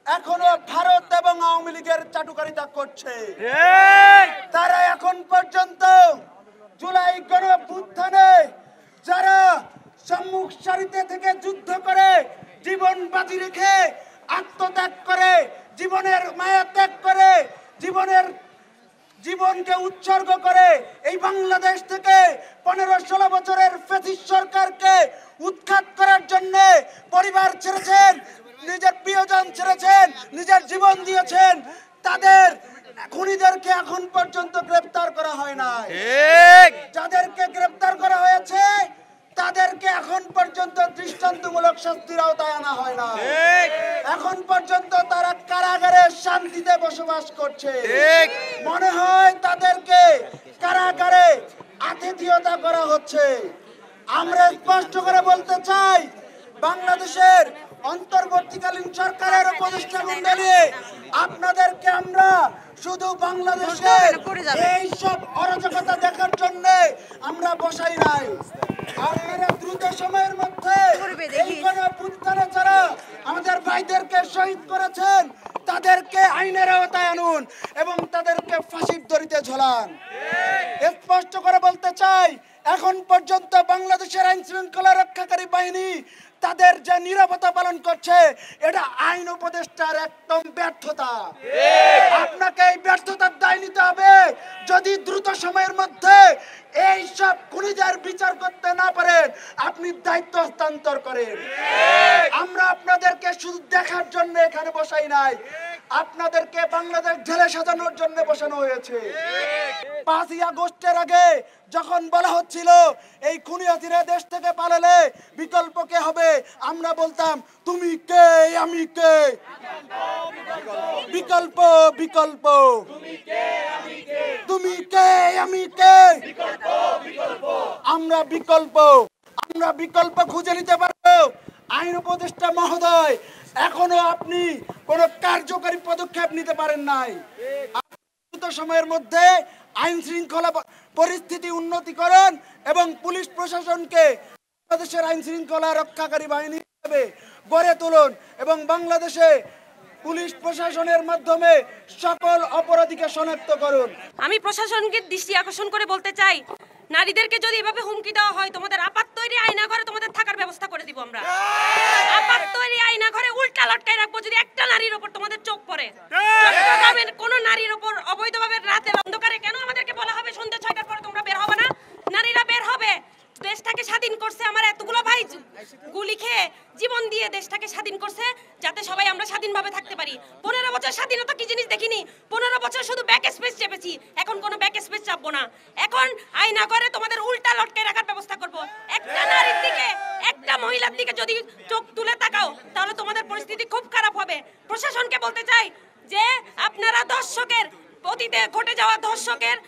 এখনো ভারত এবং আওয়ামী লীগের চাটুকারিতা করছে। তারা এখন পর্যন্ত জুলাই গণঅভ্যুত্থানে যারা সম্মুখ সারিতে থেকে যুদ্ধ করে জীবন বাজি রেখে আত্মত্যাগ করে জীবনের মায়া ত্যাগ করে জীবনকে উৎসর্গ করে এই বাংলাদেশ থেকে 15-16 বছরের ফ্যাসিস্ট সরকারকে উৎখাত করার জন্য পরিবার ছেড়েছেন, নিজের প্রিয়জন ছেড়েছেন, নিজের জীবন দিয়েছেন, তাদের খুনিদেরকে এখন পর্যন্ত গ্রেফতার করা হয় না। যাদেরকে গ্রেফতার করা হয়েছে তাদেরকে এখন পর্যন্ত দৃষ্টান্তমূলক শাস্তির আওতায় আনা হয় না। এখন পর্যন্ত তারা কারাগারে শান্তিতে বসবাস করছে। মনে হয় তাদেরকে কারাগারে আতিথেয়তা করা হচ্ছে। আমরা স্পষ্ট করে বলতে চাই, বাংলাদেশের অন্তর্বর্তীকালীন সরকারের উপদেষ্টা মণ্ডলী, আপনাদেরকে আমরা শুধু বাংলাদেশের এই সব অরাজকতা দেখার জন্য আমরা বসাই নাই। আপনারা দ্রুত সময়ের মধ্যে এই গণঅভ্যুত্থানে যারা আমাদের ভাইদেরকে শহীদ করেছেন তাদেরকে আইনের আওতায় আনুন এবং তাদেরকে ফাঁসির দড়িতে ঝোলান। স্পষ্ট করে বলতে চাই, এখন পর্যন্ত বাংলাদেশের আইন শৃঙ্খলা রক্ষাকারী বাহিনী তাদের যে নিরাপত্তা পালন করছে এটা আইন উপদেষ্টার একদম ব্যর্থতা। আপনাকে এই ব্যর্থতার দায় নিতে হবে। যদি দ্রুত সময়ের মধ্যে এই সব খুনিদের বিচার করতে না পারেন আপনি দায়িত্ব হস্তান্তর করেন। আমরা আপনাদেরকে শুধু দেখার জন্য এখানে বসাই নাই, আপনাদেরকে বাংলাদেশ ঢেলে সাজানোর জন্য বসানো হয়েছে। 5ই আগস্টের আগে যখন বলা হচ্ছিল এই খুনি হাসিনা দেশ থেকে পালালে বিকল্প কে হবে, আমরা বলতাম তুমি কে আমি কে, বিকল্প বিকল্প, তুমি কে আমি কে, আমরা বিকল্প খুঁজে নিতে পারবো। আইন উপদেষ্টা মহোদয়, এখনো আপনি কোন কার্যকরী পদক্ষেপ নিতে পারেন নাই। দ্রুত সময়ের মধ্যে আইন শৃঙ্খলা পরিস্থিতি উন্নতিকরণ এবং পুলিশ প্রশাসনকে বাংলাদেশের আইন শৃঙ্খলা রক্ষাকারী বাহিনী হিসেবে গড়ে তুলুন এবং বাংলাদেশে পুলিশ প্রশাসনের মাধ্যমে সকল অপরাধীকে শনাক্ত করুন। আমি প্রশাসনকে দৃষ্টি আকর্ষণ করে বলতে চাই, নারীদেরকে যদি এভাবে হুমকি দেওয়া হয় তোমাদের আপাত তৈরি আয়না ঘরে তোমাদের থাকার ব্যবস্থা করে দিব আমরা। আপাত তৈরি আয়না ঘরে উল্টা লটকায় রাখবো যদি একটা নারীর উপর তোমাদের চোখ পড়ে। চট্টগ্রামের কোন নারীর উপর অবৈধভাবে রাতের অন্ধকারে কেন আমাদেরকে বলা হবে সন্ধ্যা 6টার পরে তোমরা বের হবে না? নারীরা বের হবে। দেশটাকে স্বাধীন করছে আমার এতগুলো ভাই, গুলি খেয়ে জীবন দিয়ে দেশটাকে স্বাধীন করছে যাতে সবাই আমরা স্বাধীনভাবে থাকতে পারি। 15 বছর স্বাধীনতা কি জিনিস দেখিনি। 15 বছর শুধু ব্যাক স্পেস চেপেছি, এখন কোনো ব্যাক স্পেস চাপবো না। এখন আয়না করে তোমাদের উল্টা লটকায় রাখার ব্যবস্থা করব। একটা নারীর দিকে, একটা মহিলার দিকে যদি চোখ তুলে তাকাও তাহলে তোমাদের পরিস্থিতি খুব খারাপ হবে। প্রশাসনকে বলতে চাই যে আপনারা ধর্ষকের, অতীতে ঘটে যাওয়া ধর্ষকের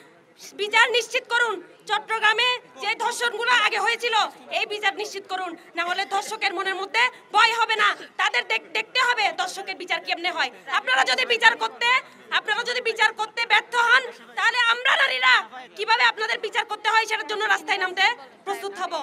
বিচার নিশ্চিত করুন। চট্টগ্রামে যে ধর্ষণগুলো আগে হয়েছিল এই বিচার নিশ্চিত করুন, না হলে ধর্ষকের মনের মধ্যে ভয় হবে না। তাদের দেখতে হবে ধর্ষকের বিচার কেমনে হয়। আপনারা যদি বিচার করতে ব্যর্থ হন তাহলে আমরা নারীরা কিভাবে আপনাদের বিচার করতে হয় সেটার জন্য রাস্তায় নামতে প্রস্তুত হব।